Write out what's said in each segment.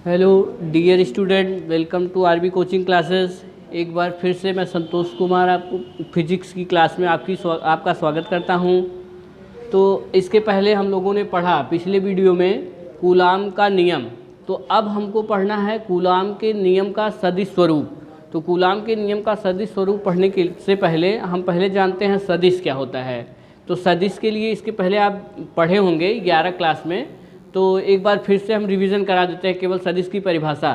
Hello dear student, welcome to RB coaching classes. एक बार फिर से मैं संतोष कुमार आपको फिजिक्स की क्लास में आपका स्वागत करता हूं। तो इसके पहले हम लोगों ने पढ़ा पिछले वीडियो में कूलाम का नियम। तो अब हमको पढ़ना है कूलाम के नियम का सदिश स्वरूप। तो कूलाम के नियम का सदिश स्वरूप पढ़ने के से पहले हम पहले जानते हैं सदिश क्या होता है। तो सदिश के लिए इसके पहले आप पढ़े होंगे 11 क्लास में, तो एक बार फिर से हम रिवीजन करा देते हैं केवल सदिश की परिभाषा।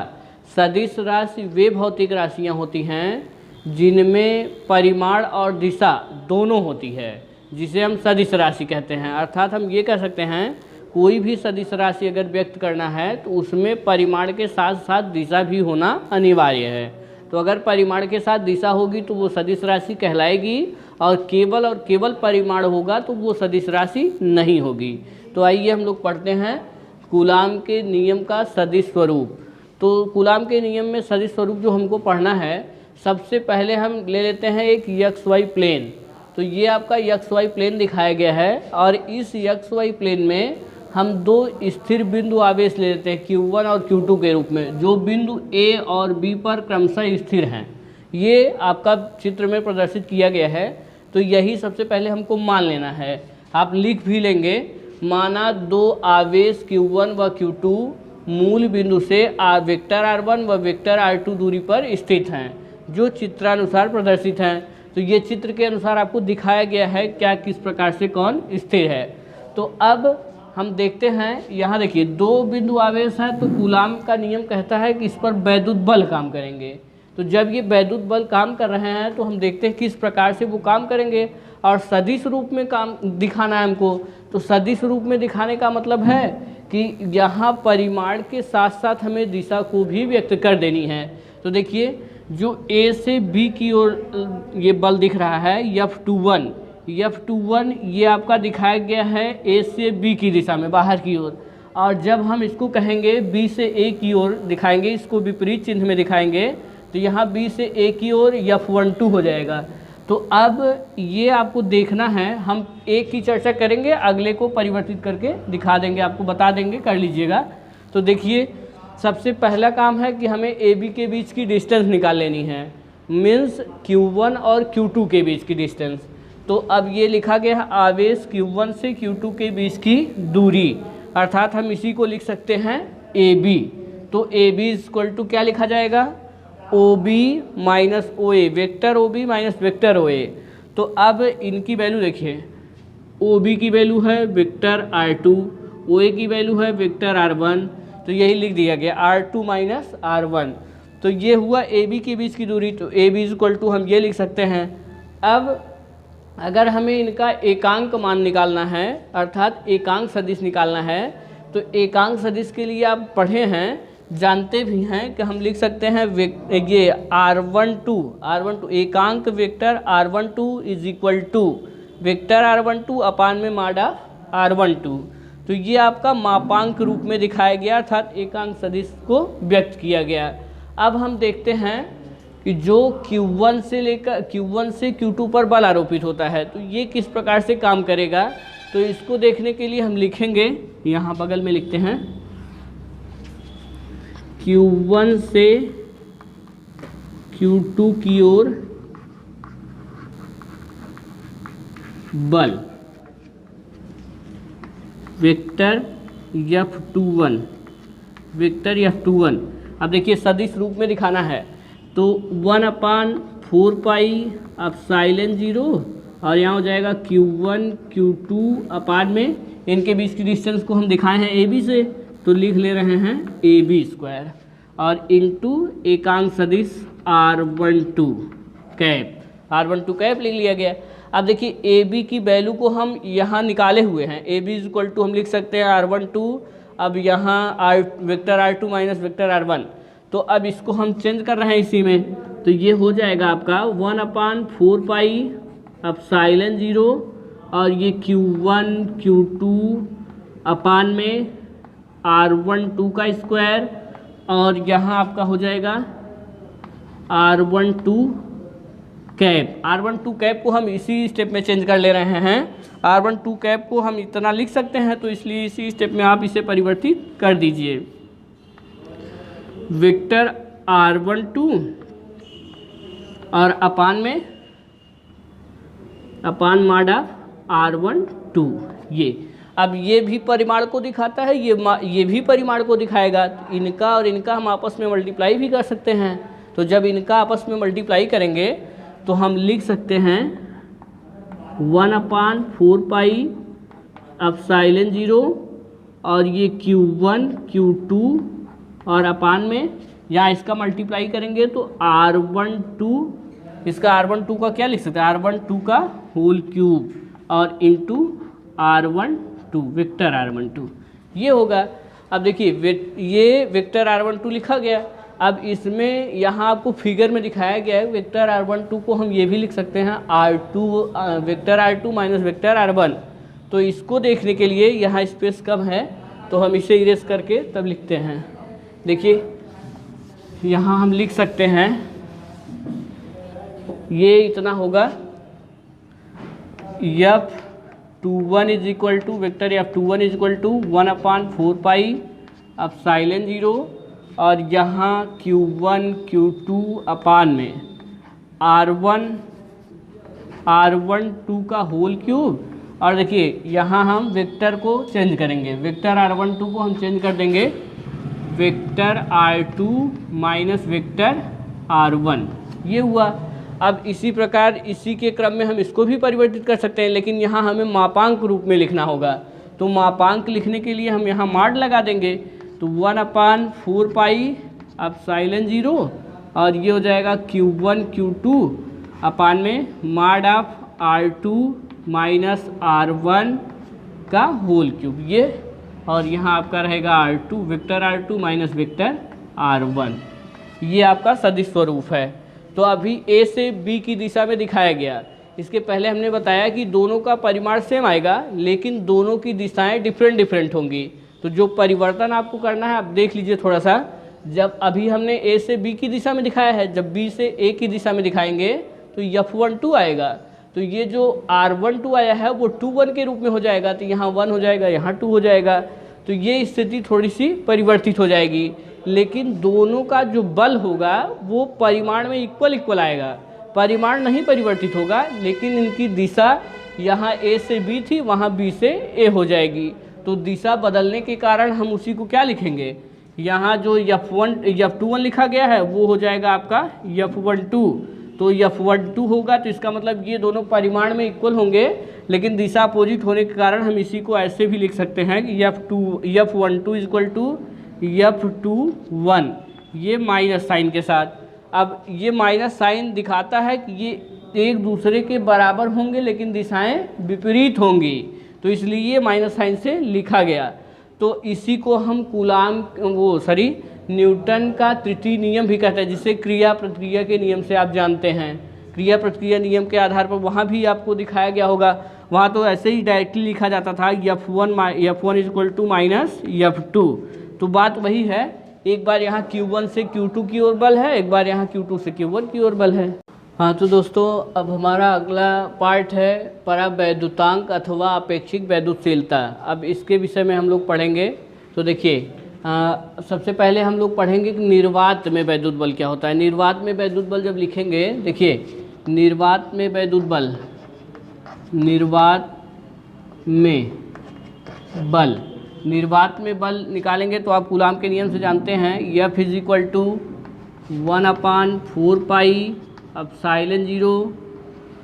सदिश राशि वे भौतिक राशियां होती हैं जिनमें परिमाण और दिशा दोनों होती है, जिसे हम सदिश राशि कहते हैं। अर्थात हम ये कह सकते हैं कोई भी सदिश राशि अगर व्यक्त करना है तो उसमें परिमाण के साथ साथ दिशा भी होना अनिवार्य है। तो अगर परिमाण के साथ दिशा होगी तो वो सदिश राशि कहलाएगी, और केवल परिमाण होगा तो वो सदिश राशि नहीं होगी। तो आइए हम लोग पढ़ते हैं कूलाम के नियम का सदिश स्वरूप। तो कूलाम के नियम में सदिश स्वरूप जो हमको पढ़ना है, सबसे पहले हम ले लेते हैं एक एक्स वाई प्लेन। तो ये आपका एक्स वाई प्लेन दिखाया गया है, और इस एक्स वाई प्लेन में हम दो स्थिर बिंदु आवेश ले लेते हैं Q1 और Q2 के रूप में, जो बिंदु A और B पर क्रमशः स्थिर हैं। ये आपका चित्र में प्रदर्शित किया गया है। तो यही सबसे पहले हमको मान लेना है। आप लिख भी लेंगे, माना दो आवेश Q1 व Q2 मूल बिंदु से वेक्टर R1 व वेक्टर R2 दूरी पर स्थित हैं, जो चित्रानुसार प्रदर्शित हैं। तो ये चित्र के अनुसार आपको दिखाया गया है क्या किस प्रकार से कौन स्थिर है। तो अब हम देखते हैं, यहाँ देखिए दो बिंदु आवेश हैं, तो कूलाम का नियम कहता है कि इस पर वैद्युत बल काम करेंगे। तो जब ये वैद्युत बल काम कर रहे हैं तो हम देखते हैं किस प्रकार से वो काम करेंगे, और सदिश रूप में काम दिखाना है हमको। तो सदिश रूप में दिखाने का मतलब है कि यहाँ परिमाण के साथ साथ हमें दिशा को भी व्यक्त कर देनी है। तो देखिए जो A से B की ओर ये बल दिख रहा है F21 ये आपका दिखाया गया है A से B की दिशा में बाहर की ओर, और जब हम इसको कहेंगे B से A की ओर दिखाएंगे, इसको विपरीत चिन्ह में दिखाएंगे, तो यहाँ B से A की ओर F12 हो जाएगा। तो अब ये आपको देखना है, हम एक की चर्चा करेंगे, अगले को परिवर्तित करके दिखा देंगे, आपको बता देंगे, कर लीजिएगा। तो देखिए सबसे पहला काम है कि हमें AB के बीच की डिस्टेंस निकाल लेनी है, मीन्स Q1 और Q2 के बीच की डिस्टेंस। तो अब ये लिखा गया है आवेश Q1 से Q2 के बीच की दूरी, अर्थात हम इसी को लिख सकते हैं AB। तो AB इक्वल टू क्या लिखा जाएगा, OB minus OA, vector OB minus vector OA। तो अब इनकी वैल्यू देखिए, OB की वैल्यू है वेक्टर R2, OA की वैल्यू है वेक्टर R1। तो यही लिख दिया गया R2 माइनस R1। तो ये हुआ AB के बीच की दूरी। तो AB इक्वल टू हम ये लिख सकते हैं। अब अगर हमें इनका एकांक मान निकालना है, अर्थात एकांक सदिश निकालना है, तो एकांक सदिश के लिए आप पढ़े हैं, जानते भी हैं कि हम लिख सकते हैं ये R12 एकांक vector R12 is equal to vector R12 upon में माडा R12। तो ये आपका मापांक रूप में दिखाया गया, अर्थात एकांक सदिश को व्यक्त किया गया। अब हम देखते हैं कि जो Q1 से Q2 पर बल आरोपित होता है, तो ये किस प्रकार से काम करेगा। तो इसको देखने के लिए हम लिखेंगे, यहाँ बगल में लिखते हैं, Q1 से Q2 की ओर बल वेक्टर F21। अब देखिए सदिश रूप में दिखाना है, तो 1/4 एप्सिलॉन 0, और यहाँ हो जाएगा Q1 Q2 अपान में इनके बीच की डिस्टेंस को हम दिखाए हैं AB से, तो लिख ले रहे हैं AB स्क्वायर, और इंटू एकांक सदिश R12 कैप लिख लिया गया। अब देखिए AB की वैल्यू को हम यहाँ निकाले हुए हैं, AB इक्वल टू हम लिख सकते हैं R12। अब यहाँ vector R2 minus vector R1, तो अब इसको हम चेंज कर रहे हैं इसी में, तो ये हो जाएगा आपका 1/4 एप्सिलॉन 0, और ये Q1 Q2 अपान में R12 का स्क्वायर, और यहाँ आपका हो जाएगा R12 कैप को हम इसी स्टेप में चेंज कर ले रहे हैं। R12 कैप को हम इतना लिख सकते हैं, तो इसलिए इसी स्टेप में आप इसे परिवर्तित कर दीजिए। वेक्टर r12 और अपान माड ऑफ r12 ये। अब ये भी परिमाण को दिखाता है, ये भी परिमाण को दिखाएगा। तो इनका और इनका हम आपस में मल्टीप्लाई भी कर सकते हैं। तो जब इनका आपस में मल्टीप्लाई करेंगे तो हम लिख सकते हैं 1/4 पाई एप्सिलॉन 0 और ये Q1 Q2 और अपान में यहाँ इसका मल्टीप्लाई करेंगे तो r12, इसका r12 का क्या लिख सकते हैं, r12 का होल क्यूब और इंटू r12 वेक्टर r12 ये होगा। अब देखिए ये वेक्टर r12 लिखा गया। अब इसमें यहाँ आपको फिगर में दिखाया गया है वेक्टर r12 को हम ये भी लिख सकते हैं r2 vector r2 minus vector r1। तो इसको देखने के लिए यहाँ स्पेस कम है तो हम इसे इरेज करके तब लिखते हैं। देखिए यहाँ हम लिख सकते हैं ये इतना होगा f21 is equal to vector f21 is equal to 1/4 pi epsilon 0 और यहाँ Q1 Q2 अपान में r12 का होल क्यूब। और देखिए यहाँ हम वेक्टर को चेंज करेंगे, वेक्टर r12 को हम चेंज कर देंगे vector r2 minus vector r1 ये हुआ। अब इसी प्रकार इसी के क्रम में हम इसको भी परिवर्तित कर सकते हैं, लेकिन यहाँ हमें मापांक रूप में लिखना होगा। तो मापांक लिखने के लिए हम यहाँ माड लगा देंगे तो 1/4 पाई एप्सिलॉन 0 और ये हो जाएगा Q1 Q2 अपान में माड ऑफ r2 माइनस r1 का होल क्यूब ये, और यहाँ आपका रहेगा r2 vector r2 minus vector r1 ये आपका सदिश स्वरूप है। तो अभी A से B की दिशा में दिखाया गया। इसके पहले हमने बताया कि दोनों का परिमाण सेम आएगा लेकिन दोनों की दिशाएं डिफरेंट होंगी। तो जो परिवर्तन आपको करना है आप देख लीजिए थोड़ा सा। जब अभी हमने A से B की दिशा में दिखाया है, जब B से A की दिशा में दिखाएंगे तो f12 आएगा। तो ये जो r12 आया है वो 2 1 के रूप में हो जाएगा। तो यहाँ 1 हो जाएगा, यहाँ 2 हो जाएगा। तो ये स्थिति थोड़ी सी परिवर्तित हो जाएगी, लेकिन दोनों का जो बल होगा वो परिमाण में इक्वल आएगा। परिमाण नहीं परिवर्तित होगा, लेकिन इनकी दिशा यहाँ A से B थी, वहाँ B से A हो जाएगी। तो दिशा बदलने के कारण हम उसी को क्या लिखेंगे, यहाँ जो f21 लिखा गया है वो हो जाएगा आपका f12। तो f12 होगा तो इसका मतलब ये दोनों परिमाण में इक्वल होंगे, लेकिन दिशा अपोजिट होने के कारण हम इसी को ऐसे भी लिख सकते हैं कि f12 is equal to f21 ये माइनस साइन के साथ। अब ये माइनस साइन दिखाता है कि ये एक दूसरे के बराबर होंगे लेकिन दिशाएं विपरीत होंगी, तो इसलिए ये माइनस साइन से लिखा गया। तो इसी को हम न्यूटन का तृतीय नियम भी कहते हैं, जिसे क्रिया प्रतिक्रिया के नियम से आप जानते हैं। क्रिया प्रतिक्रिया नियम के आधार पर वहाँ भी आपको दिखाया गया होगा। वहाँ तो ऐसे ही डायरेक्टली लिखा जाता था f1 is equal to minus f2। तो बात वही है, एक बार यहाँ Q1 से Q2 की ओर बल है, एक बार यहाँ Q2 से Q1 की ओर बल है। हाँ तो दोस्तों अब हमारा अगला पार्ट है परावैद्युतांक अथवा अपेक्षिक वैद्युतशीलता। अब इसके विषय में हम लोग पढ़ेंगे। तो देखिए सबसे पहले हम लोग पढ़ेंगे कि निर्वात में वैद्युत बल क्या होता है। निर्वात में वैद्युत बल जब लिखेंगे, देखिए निर्वात में वैद्युत बल, निर्वात में बल निकालेंगे तो आप कूलाम के नियम से जानते हैं F is equal to 1/4 pi epsilon 0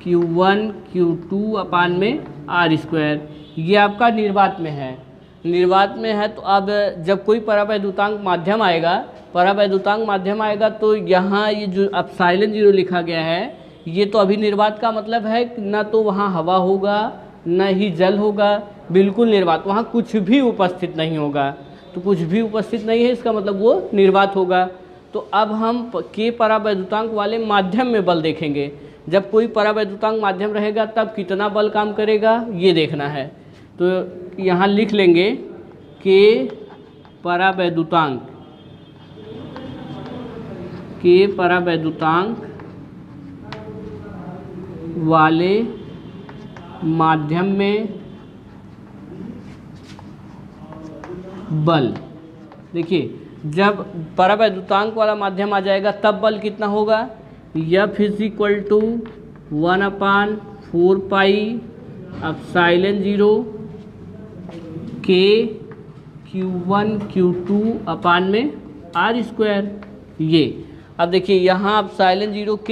Q1 Q2 upon में r²। ये आपका निर्वात में है। निर्वात में है तो अब जब कोई परावैद्युतांक माध्यम आएगा तो यहाँ ये जो एप्सिलॉन 0 लिखा गया है ये तो अभी निर्वात का मतलब है ना, तो वहाँ हवा होगा न ही जल होगा, बिल्कुल निर्वात, वहाँ कुछ भी उपस्थित नहीं होगा। तो कुछ भी उपस्थित नहीं है इसका मतलब वो निर्वात होगा। तो अब हम के परावैद्युतांक वाले माध्यम में बल देखेंगे। जब कोई परावैद्युतांक माध्यम रहेगा तब कितना बल काम करेगा ये देखना है। तो यहाँ लिख लेंगे के परावैद्युतांक वाले माध्यम में बल। देखिए जब परावैद्युतांक वाला माध्यम आ जाएगा तब बल कितना होगा, F is equal to 1/4 pi epsilon 0 K Q1 Q2 upon में R स्क्वायर। ये अब देखिए यहाँ एप्सिलॉन 0 K,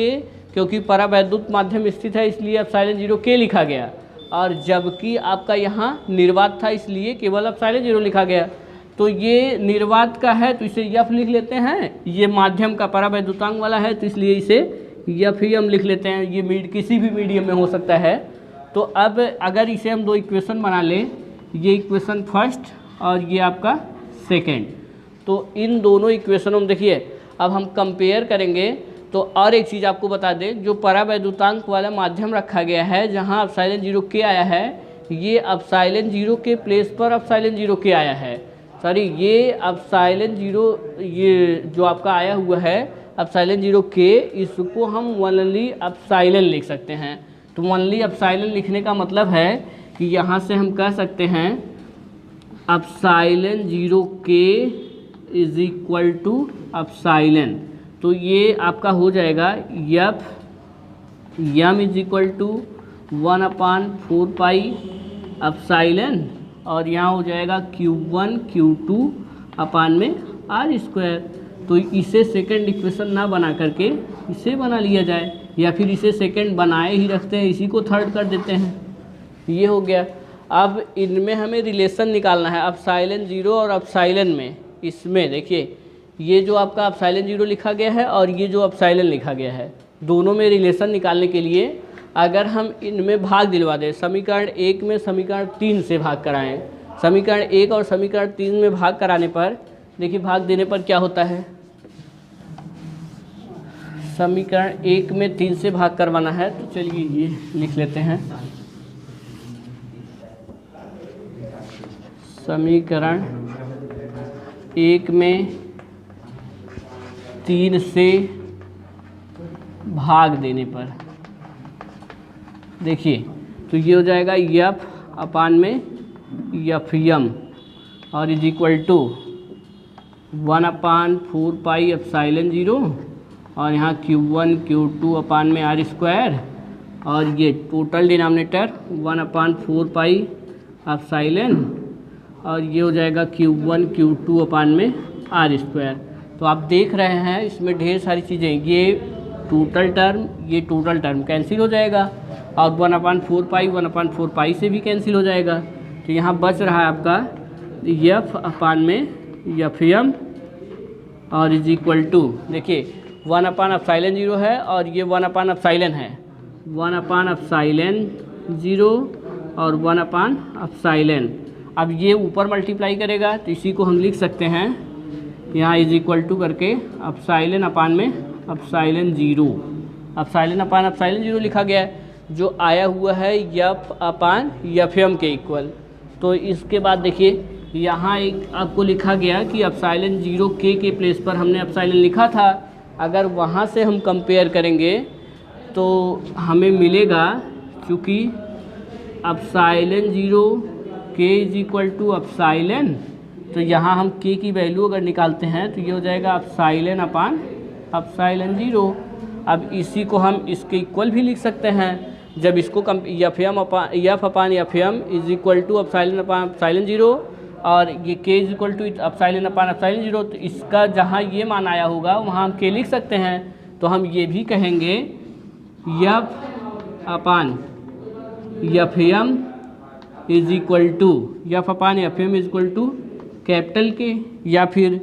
क्योंकि परावैद्युत माध्यम स्थित है इसलिए एप्सिलॉन 0 K लिखा गया, और जबकि आपका यहाँ निर्वात था इसलिए केवल एप्सिलॉन 0 लिखा गया। तो ये निर्वात का है तो इसे F लिख लेते हैं, ये माध्यम का परावैद्युतांक वाला है तो इसलिए इसे F ही हम लिख लेते हैं। ये किसी भी मीडियम में हो सकता है। तो अब अगर इसे हम दो इक्वेशन बना लें, ये इक्वेशन फर्स्ट और ये आपका सेकेंड, तो इन दोनों इक्वेशनों में देखिए अब हम कंपेयर करेंगे। तो और एक चीज़ आपको बता दें, जो परावैद्युतांक वाला माध्यम रखा गया है जहाँ एप्सिलॉन 0 K आया है, ये एप्सिलॉन 0 के प्लेस पर एप्सिलॉन 0 K आया है। सॉरी, ये एप्सिलॉन 0 ये जो आपका आया हुआ है एप्सिलॉन 0 K, इसको हम ओनली एप्सिलॉन लिख सकते हैं। तो ओनली एप्सिलॉन लिखने का मतलब है कि यहाँ से हम कह सकते हैं epsilon 0 K is equal to epsilon. तो ये आपका हो जाएगा F M is equal to 1/4 pi epsilon, और यहाँ हो जाएगा Q1 Q2 अपान में R स्क्वायर। तो इसे सेकंड इक्वेशन ना बना करके इसे बना लिया जाए, या फिर इसे सेकंड बनाए ही रखते हैं, इसी को थर्ड कर देते हैं। ये हो गया। अब इनमें हमें रिलेशन निकालना है एप्सिलॉन 0 और एप्सिलॉन में। इसमें देखिए ये जो आपका एप्सिलॉन 0 लिखा गया है और ये जो एप्सिलॉन लिखा गया है, दोनों में रिलेशन निकालने के लिए अगर हम इनमें भाग दिलवा दें, समीकरण 1 में समीकरण 3 से भाग कराएं, समीकरण 1 और समीकरण 3 में भाग कराने पर देखिए भाग देने पर क्या होता है। समीकरण 1 में 3 से भाग करवाना है, तो चलिए ये लिख लेते हैं। समीकरण 1 में 3 से भाग देने पर देखिए तो ये हो जाएगा F अपान में FM और is equal to 1/4 pi epsilon 0 और यहाँ Q1 Q2 अपान में R स्क्वायर, और ये टोटल डिनोमिनेटर 1/4 पाई एप्सिलॉन, और ये हो जाएगा Q1 Q2 अपान में R स्क्वायर। तो आप देख रहे हैं इसमें ढेर सारी चीज़ें, ये टोटल टर्म कैंसिल हो जाएगा, और 1/4 पाई से भी कैंसिल हो जाएगा। तो यहाँ बच रहा है आपका F अपान में FM और इज इक्वल टू देखिए 1/एप्सिलॉन 0 है और ये 1/एप्सिलॉन है, 1/एप्सिलॉन 0 और 1/एप्सिलॉन। अब ये ऊपर मल्टीप्लाई करेगा तो इसी को हम लिख सकते हैं यहाँ इज इक्वल टू करके एप्सिलॉन अपान में एप्सिलॉन 0, एप्सिलॉन अपान एप्सिलॉन 0 लिखा गया है, जो आया हुआ है F अपान FM के इक्वल। तो इसके बाद देखिए यहाँ एक आपको लिखा गया कि एप्सिलॉन 0 K के प्लेस पर हमने एप्सिलॉन लिखा था। अगर वहाँ से हम कंपेयर करेंगे तो हमें मिलेगा, क्योंकि epsilon 0 K is equal to epsilon, तो यहाँ हम K की वैल्यू अगर निकालते हैं तो ये हो जाएगा एप्सिलॉन अपान एप्सिलॉन 0। अब इसी को हम इसके इक्वल भी लिख सकते हैं, जब इसको F upon FM is equal to epsilon upon epsilon 0 और ये K is equal to epsilon upon epsilon 0, तो इसका जहाँ ये मान आया होगा वहाँ हम K लिख सकते हैं। तो हम ये भी कहेंगे F upon FM is equal to F upon FM is equal to capital K, या फिर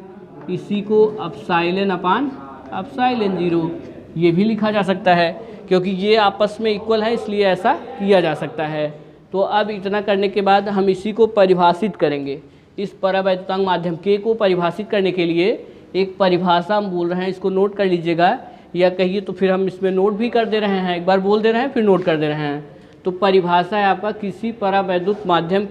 इसी को एप्सिलॉन अपान एप्सिलॉन 0 ये भी लिखा जा सकता है, क्योंकि ये आपस में इक्वल है इसलिए ऐसा किया जा सकता है। तो अब इतना करने के बाद हम इसी को परिभाषित करेंगे। इस परावैद्युतांक माध्यम K को परिभाषित करने के लिए एक परिभाषा हम बोल रहे हैं, इसको नोट कर लीजिएगा, या कहिए तो फिर हम इसमें नोट भी कर दे रहे हैं, एक बार बोल दे रहे हैं फिर नोट कर दे रहे हैं। तो परिभाषा है आपका किसी परावैद्युत माध्यम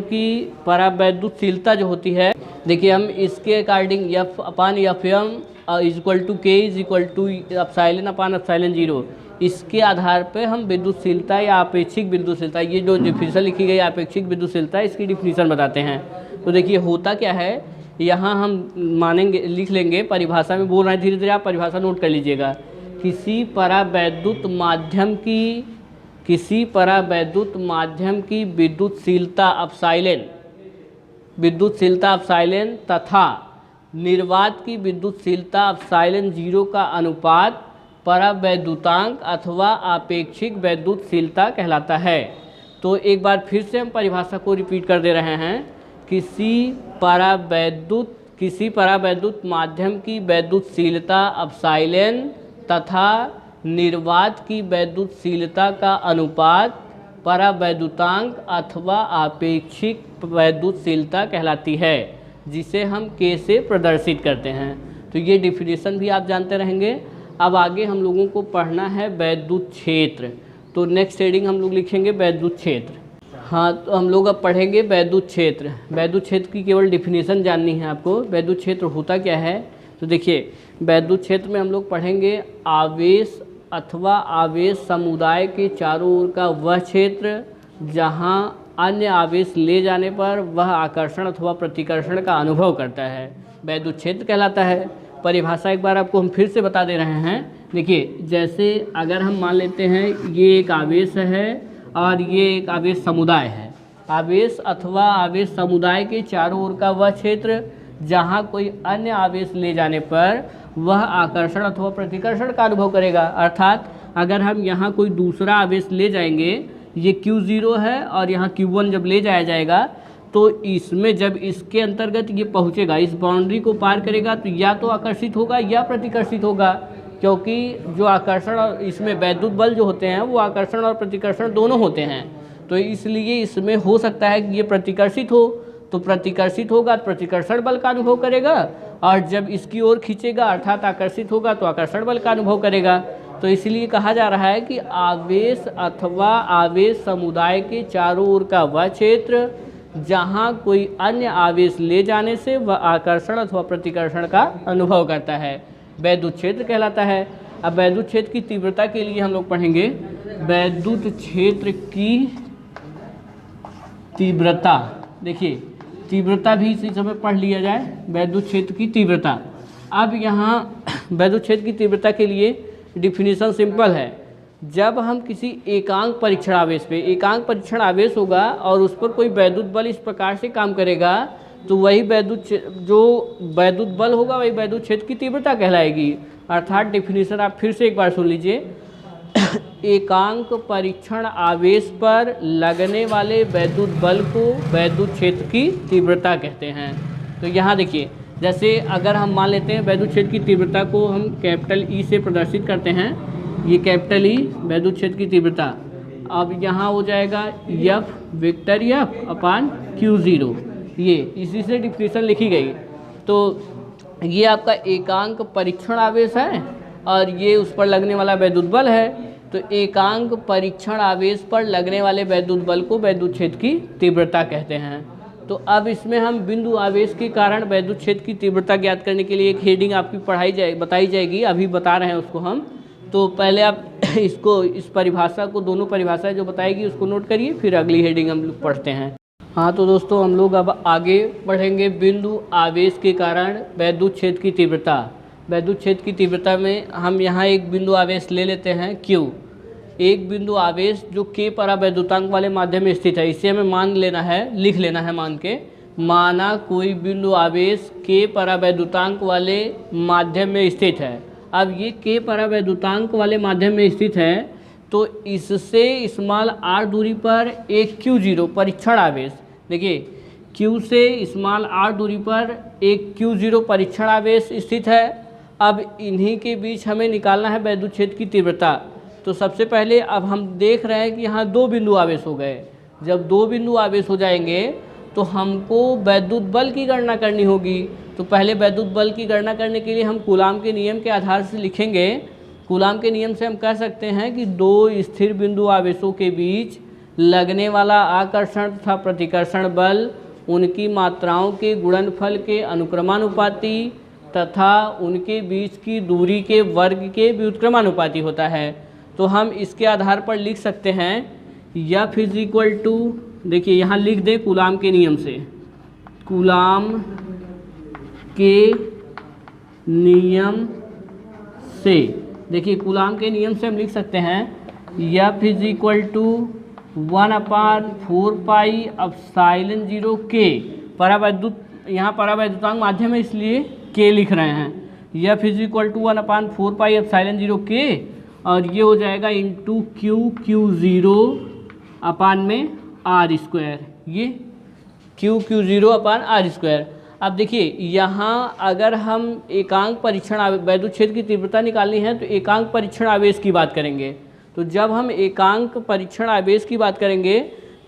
की परावैद्युतशीलता जो होती है, देखिए हम इसके according F upon FM is equal to K is equal to epsilon upon epsilon 0, इसके आधार पे हम विद्युतशीलता या आपेक्षिक विद्युतशीलता, ये जो डिफिनीशन लिखी गई आपेक्षिक विद्युतशीलता, इसकी डिफिनीशन बताते हैं। तो देखिए होता क्या है, यहाँ हम मानेंगे, लिख लेंगे, परिभाषा में बोल रहे हैं, धीरे धीरे आप परिभाषा नोट कर लीजिएगा। किसी परावैद्युत माध्यम की विद्युतशीलता अपसाइलेन तथा निर्वात की विद्युतशीलता अपसाइलेन 0 का अनुपात परावैद्युतांक अथवा आपेक्षिक वैद्युतशीलता कहलाता है। तो एक बार फिर से हम परिभाषा को रिपीट कर दे रहे हैं। किसी परावैद्युत माध्यम की वैद्युतशीलता अपसाइलेन तथा निर्वात की वैद्युतशीलता का अनुपात परावैद्युतांक अथवा आपेक्षिक वैद्युतशीलता कहलाती है, जिसे हम K से प्रदर्शित करते हैं। तो ये डिफिनेशन भी आप जानते रहेंगे। अब आगे हम लोगों को पढ़ना है वैद्युत क्षेत्र। तो नेक्स्ट हेडिंग हम लोग लिखेंगे वैद्युत क्षेत्र। हाँ, तो हम लोग अब पढ़ेंगे वैद्युत क्षेत्र। वैद्युत क्षेत्र की केवल डिफिनेशन जाननी है आपको। वैद्युत क्षेत्र होता क्या है, तो देखिए वैद्युत क्षेत्र में हम लोग पढ़ेंगे आवेश अथवा आवेश समुदाय के चारों ओर का वह क्षेत्र जहाँ अन्य आवेश ले जाने पर वह आकर्षण अथवा प्रतिकर्षण का अनुभव करता है, वैद्युत क्षेत्र कहलाता है। परिभाषा एक बार आपको हम फिर से बता दे रहे हैं। देखिए जैसे अगर हम मान लेते हैं ये एक आवेश है और ये एक आवेश समुदाय है। आवेश अथवा आवेश समुदाय के चारों ओर का वह क्षेत्र जहाँ कोई अन्य आवेश ले जाने पर वह आकर्षण अथवा प्रतिकर्षण का अनुभव करेगा। अर्थात अगर हम यहाँ कोई दूसरा आवेश ले जाएंगे, ये Q0 है और यहाँ Q1 जब ले जाया जाएगा तो इसमें जब इसके अंतर्गत ये पहुँचेगा, इस बाउंड्री को पार करेगा, तो या तो आकर्षित होगा या प्रतिकर्षित होगा, क्योंकि जो आकर्षण और इसमें वैद्युत बल जो होते हैं वो आकर्षण और प्रतिकर्षण दोनों होते हैं। तो इसलिए इसमें हो सकता है कि ये प्रतिकर्षित हो, तो प्रतिकर्षित होगा तो प्रतिकर्षण बल का अनुभव करेगा, और जब इसकी ओर खींचेगा अर्थात आकर्षित होगा तो आकर्षण बल का अनुभव करेगा। तो इसलिए कहा जा रहा है कि आवेश अथवा आवेश समुदाय के चारों ओर का वह क्षेत्र जहाँ कोई अन्य आवेश ले जाने से वह आकर्षण अथवा प्रतिकर्षण का अनुभव करता है, वैद्युत क्षेत्र कहलाता है। अब वैद्युत क्षेत्र की तीव्रता के लिए हम लोग पढ़ेंगे वैद्युत क्षेत्र की तीव्रता। देखिए तीव्रता भी इसी समय पढ़ लिया जाए, वैद्युत क्षेत्र की तीव्रता। अब यहाँ वैद्युत क्षेत्र की तीव्रता के लिए डिफिनीशन सिंपल है। जब हम किसी एकांक परीक्षण आवेश होगा और उस पर कोई वैद्युत बल इस प्रकार से काम करेगा तो वही वैद्युत बल होगा वही वैद्युत क्षेत्र की तीव्रता कहलाएगी। अर्थात डिफिनीशन आप फिर से एक बार सुन लीजिए। एकांक परीक्षण आवेश पर लगने वाले वैद्युत बल को वैद्युत क्षेत्र की तीव्रता कहते हैं। तो यहाँ देखिए, जैसे अगर हम मान लेते हैं वैद्युत क्षेत्र की तीव्रता को हम कैपिटल E से प्रदर्शित करते हैं, ये कैपिटल E वैद्युत क्षेत्र की तीव्रता। अब यहाँ हो जाएगा F वेक्टर F अपान Q0, ये इसी से डिफिनीशन लिखी गई। तो ये आपका एकांक परीक्षण आवेश है और ये उस पर लगने वाला वैद्युत बल है। तो एकांक परीक्षण आवेश पर लगने वाले वैद्युत बल को वैद्युत क्षेत्र की तीव्रता कहते हैं। तो अब इसमें हम बिंदु आवेश के कारण वैद्युत क्षेत्र की तीव्रता ज्ञात करने के लिए एक हेडिंग आपकी बताई जाएगी, अभी बता रहे हैं उसको हम। तो पहले आप इस परिभाषा को, दोनों परिभाषाएं जो बताएगी उसको नोट करिए, फिर अगली हेडिंग हम लोग पढ़ते हैं। हाँ, तो दोस्तों हम लोग अब आगे बढ़ेंगे बिंदु आवेश के कारण वैद्युत क्षेत्र की तीव्रता। वैद्युत क्षेत्र की तीव्रता में हम यहाँ एक बिंदु आवेश ले लेते हैं Q। एक बिंदु आवेश जो K परावैद्युतांक वाले माध्यम में स्थित है, इसे हमें लिख लेना है मान के। माना कोई बिंदु आवेश K परावैद्युतांक वाले माध्यम में स्थित है। अब ये K परावैद्युतांक वाले माध्यम में स्थित है, तो इससे स्मॉल r दूरी पर एक Q0 परीक्षण आवेश, देखिए Q से स्मॉल r दूरी पर एक Q0 परीक्षण आवेश स्थित है। अब इन्हीं के बीच हमें निकालना है वैद्युत क्षेत्र की तीव्रता। तो सबसे पहले अब हम देख रहे हैं कि यहाँ दो बिंदु आवेश हो गए। जब दो बिंदु आवेश हो जाएंगे तो हमको वैद्युत बल की गणना करनी होगी। तो पहले वैद्युत बल की गणना करने के लिए हम कूलाम के नियम के आधार से लिखेंगे। कूलाम के नियम से हम कह सकते हैं कि दो स्थिर बिंदु आवेशों के बीच लगने वाला आकर्षण तथा प्रतिकर्षण बल उनकी मात्राओं के गुणनफल के अनुक्रमानुपाती तथा उनके बीच की दूरी के वर्ग के व्युत्क्रमानुपाती होता है। तो हम इसके आधार पर लिख सकते हैं F इज इक्वल टू, देखिए यहाँ लिख दें कूलाम के नियम से, कूलाम के नियम से, देखिए कूलाम के नियम से हम लिख सकते हैं F is equal to 1/4 pi epsilon 0 के, परावैद्युत, यहाँ परावैद्युतांक माध्यम है इसलिए के लिख रहे हैं। F is equal to 1/4 pi epsilon 0 के, और ये हो जाएगा इंटू Q0 अपान में R स्क्वायर, ये Q0 अपान R स्क्वायर। अब देखिए यहाँ अगर हम एकांक परीक्षण वैद्युत क्षेत्र की तीव्रता निकालनी है तो एकांक परीक्षण आवेश की बात करेंगे। तो जब हम एकांक परीक्षण आवेश की बात करेंगे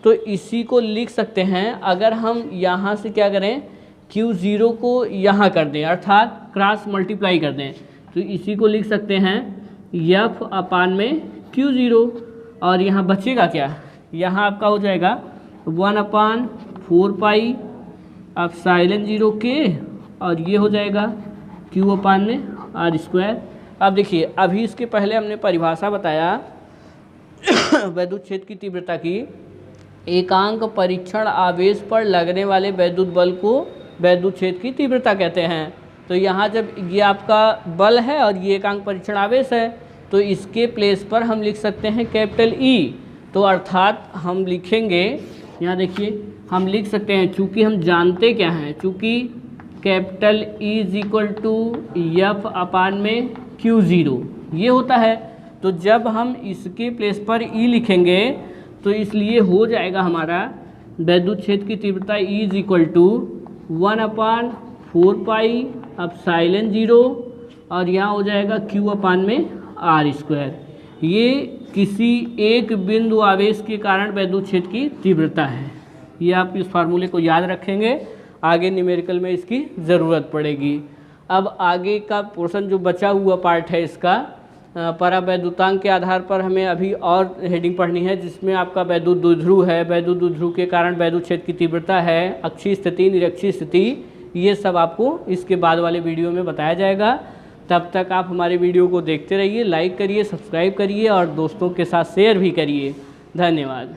तो इसी को लिख सकते हैं, अगर हम यहाँ से क्या करें, Q0 को यहाँ कर दें अर्थात क्रॉस मल्टीप्लाई कर दें, तो इसी को लिख सकते हैं F अपान में Q0, और यहाँ बचेगा क्या, यहाँ आपका हो जाएगा 1/4 पाई एप्सिलॉन 0 के, और ये हो जाएगा Q अपान में R स्क्वायर। अब देखिए अभी इसके पहले हमने परिभाषा बताया वैद्युत क्षेत्र की तीव्रता की, एकांक परीक्षण आवेश पर लगने वाले वैद्युत बल को वैद्युत क्षेत्र की तीव्रता कहते हैं। तो यहाँ जब ये आपका बल है और ये एकांक परीक्षण आवेश है तो इसके प्लेस पर हम लिख सकते हैं कैपिटल E, तो अर्थात हम लिखेंगे, यहाँ देखिए हम लिख सकते हैं, चूँकि हम जानते क्या हैं, चूँकि capital E is equal to F upon में Q0 ये होता है, तो जब हम इसके प्लेस पर E लिखेंगे तो इसलिए हो जाएगा हमारा वैद्युत क्षेत्र की तीव्रता E is equal to 1/4 pi epsilon 0, और यहाँ हो जाएगा Q अपान में R स्क्वायर। ये किसी एक बिंदु आवेश के कारण वैद्युत क्षेत्र की तीव्रता है। ये आप इस फार्मूले को याद रखेंगे, आगे न्यूमेरिकल में इसकी ज़रूरत पड़ेगी। अब आगे का पोर्शन जो बचा हुआ पार्ट है इसका परावैद्युतांक के आधार पर हमें अभी और हेडिंग पढ़नी है, जिसमें आपका वैद्युत द्विध्रुव है, वैद्युत द्विध्रुव के कारण वैद्युत क्षेत्र की तीव्रता है, अक्षीय स्थिति, निरक्षीय स्थिति, ये सब आपको इसके बाद वाले वीडियो में बताया जाएगा। तब तक आप हमारे वीडियो को देखते रहिए, लाइक करिए, सब्सक्राइब करिए और दोस्तों के साथ शेयर भी करिए। धन्यवाद।